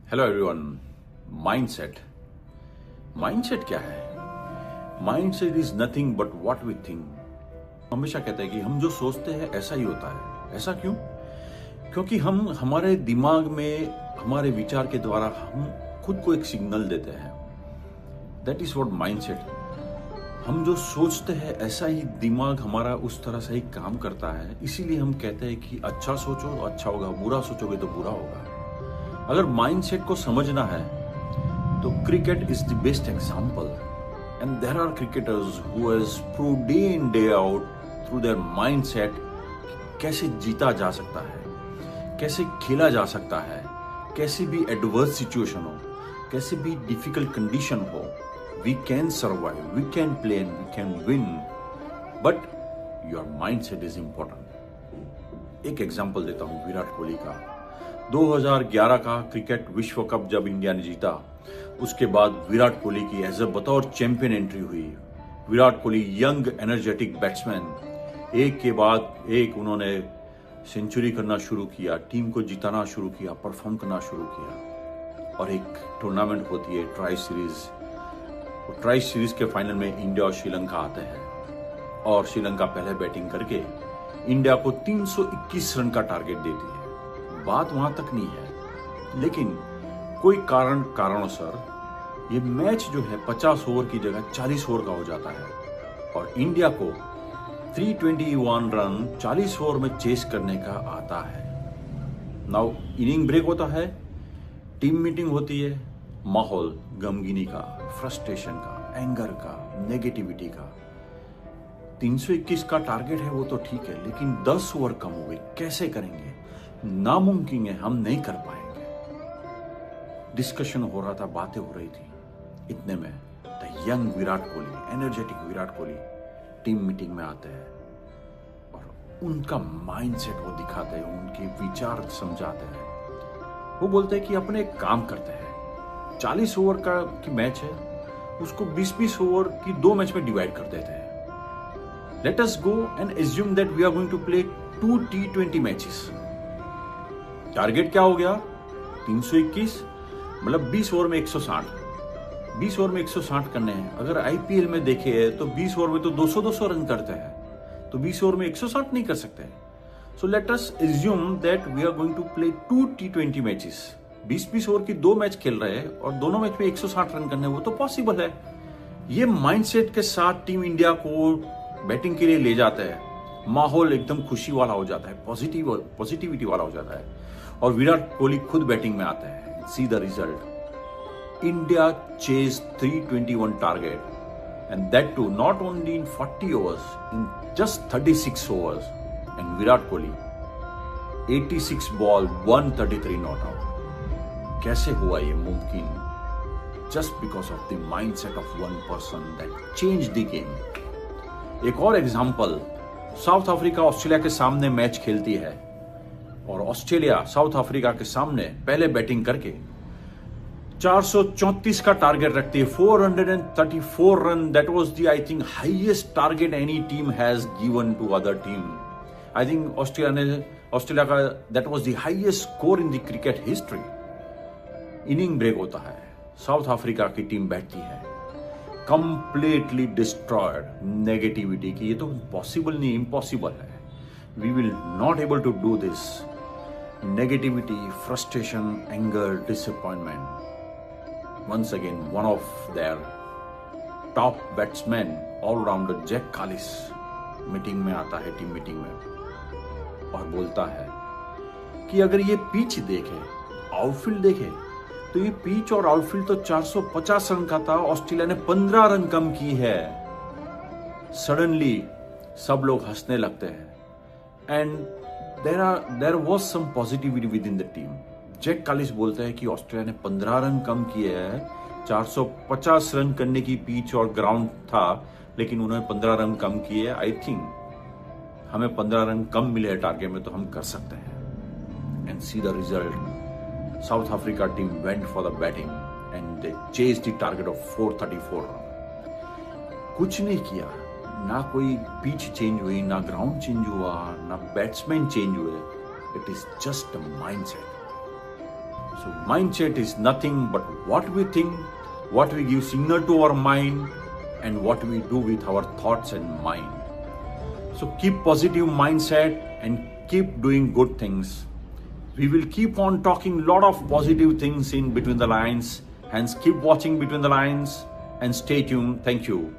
Hello everyone. Mindset mindset क्या है? Mindset is nothing but what we think. हमेशा कहते हैं कि हम जो सोचते हैं ऐसा ही होता है। ऐसा क्यों? क्योंकि हम हमारे दिमाग में हमारे विचार के द्वारा हम खुद को एक सिग्नल देते हैं। That is what mindset. हम जो सोचते हैं ऐसा ही दिमाग हमारा उस तरह से ही काम करता है। इसीलिए हम कहते हैं कि अच्छा सोचो तो अच्छा होगा, बुरा सोचोगे तो बुरा होगा। अगर माइंडसेट को समझना है तो cricket is the best example, and there are cricketers who has prove day in day out through their mindset कैसे जीता जा सकता है, कैसे खेला जा सकता है, कैसे भी एडवर्स सिचुएशन हो, कैसे भी डिफिकल्ट कंडीशन हो, we can survive, we can play and we can win, but your mindset is important. एक एग्जांपल देता हूं विराट कोहली का। 2011 का क्रिकेट विश्व कप जब इंडिया ने जीता, उसके बाद विराट कोहली की एज अ बतौर चैंपियन एंट्री हुई। Virat Kohli young energetic batsman, एक के बाद एक उन्होंने सेंचुरी करना शुरू किया, टीम को जिताना शुरू किया, परफॉर्म करना शुरू किया। और एक टूर्नामेंट होती है ट्राई सीरीज। ट्राई सीरीज के फाइनल में इंडिया और श्रीलंका आते हैं और श्रीलंका पहले बैटिंग करके इंडिया को 321 रन का टारगेट देती है। बात वहां तक नहीं है, लेकिन कोई कारणों ये मैच जो है 50 ओवर की जगह 40 ओवर का हो जाता है और इंडिया को 321 रन 40 ओवर में चेस करने का आता है। नाउ इनिंग ब्रेक होता है, टीम मीटिंग होती है, माहौल गमगीनी का, फ्रस्ट्रेशन का, एंगर का, नेगेटिविटी का। 321 का टारगेट है वो तो ठीक है, लेकिन 10 ओवर कम हो गए, कैसे करेंगे? नामुमकिन है, हम नहीं कर पाएंगे। डिस्कशन हो रहा था, बातें हो रही थी। इतने में the young Virat Kohli, energetic Virat Kohli team meeting में आते हैं और उनका माइंडसेट वो दिखाते हैं, उनके विचार समझाते हैं। वो बोलते हैं कि अपने एक काम करते हैं, 40 ओवर का की मैच है, उसको 20-20 ओवर की 2 मैच में डिवाइड कर देते हैं। Let us go and assume that we are going to play 2 T20 matches. टारगेट क्या हो गया? 321, मतलब 20 ओवर में 160। 20 ओवर में 160 करने हैं। अगर आईपीएल में देखे तो 20 ओवर में तो 200-200 रन करते हैं, तो 20 ओवर में 160 नहीं कर सकते। So let us assume that we are going to play 2 T20 matches. 20-20 over की 2 मैच खेल रहे हैं और दोनों मैच में 160 रन करने, वो तो पॉसिबल है। ये माइंडसेट के साथ टीम इंडिया को बैटिंग के लिए ले जाते हैं। माहौल एकदम खुशी वाला हो जाता है, पॉजिटिविटी वाला हो जाता है और विराट कोहली खुद बैटिंग में आते हैं। See the result, India chase 321 target and that too not only in 40 overs, in just 36 overs, and Virat Kohli 86 ball 133 not out. कैसे हुआ ये मुमकिन? Just because of the mindset of one person that change the game. एक और example, south Africa Australia के सामने match खेलती है और ऑस्ट्रेलिया साउथ अफ्रीका के सामने पहले बैटिंग करके 434 का टारगेट रखती है, 434 run. That was the I think highest target any team has given to other team. I think Australia का that was the highest score in the cricket history. Inning break होता है, south Africa की team बैठती है, completely destroyed, negativity की ये तो possible नहीं, इम्पॉसिबल है, we will not able to do this. Negativity, frustration, anger, disappointment. Once again one of their top batsman, allrounder Jacques Kallis meeting में आता है, टीम मीटिंग में, और बोलता है कि अगर ये पिच देखे, आउटफील्ड देखे, तो ये पिच और आउटफील्ड तो 450 रन का था, ऑस्ट्रेलिया ने 15 रन कम की है। सडनली सब लोग हंसने लगते हैं and there was some positivity within the team. Jacques Kallis बोलते हैं कि ऑस्ट्रेलिया ने 15 रन कम किए हैं, 450 रन करने की पिच और ग्राउंड था, लेकिन उन्होंने 15 रन कम किए। आई थिंक हमें 15 रन कम मिले हैं टारगेट में, तो हम कर सकते हैं। And C the result, South Africa team went for the batting and they chased the target of 434 run. कुछ नहीं किया, ना कोई पिच चेंज हुई, ना ग्राउंड चेंज हुआ, ना बैट्समैन चेंज हुए। It is just a mindset. So mindset is nothing but what we think, what we give signal to our mind, and what we do with our thoughts and mind. So keep positive mindset and keep doing good things. We will keep on talking lot of positive things in between the lines. Hence keep watching between the lines and stay tuned. Thank you.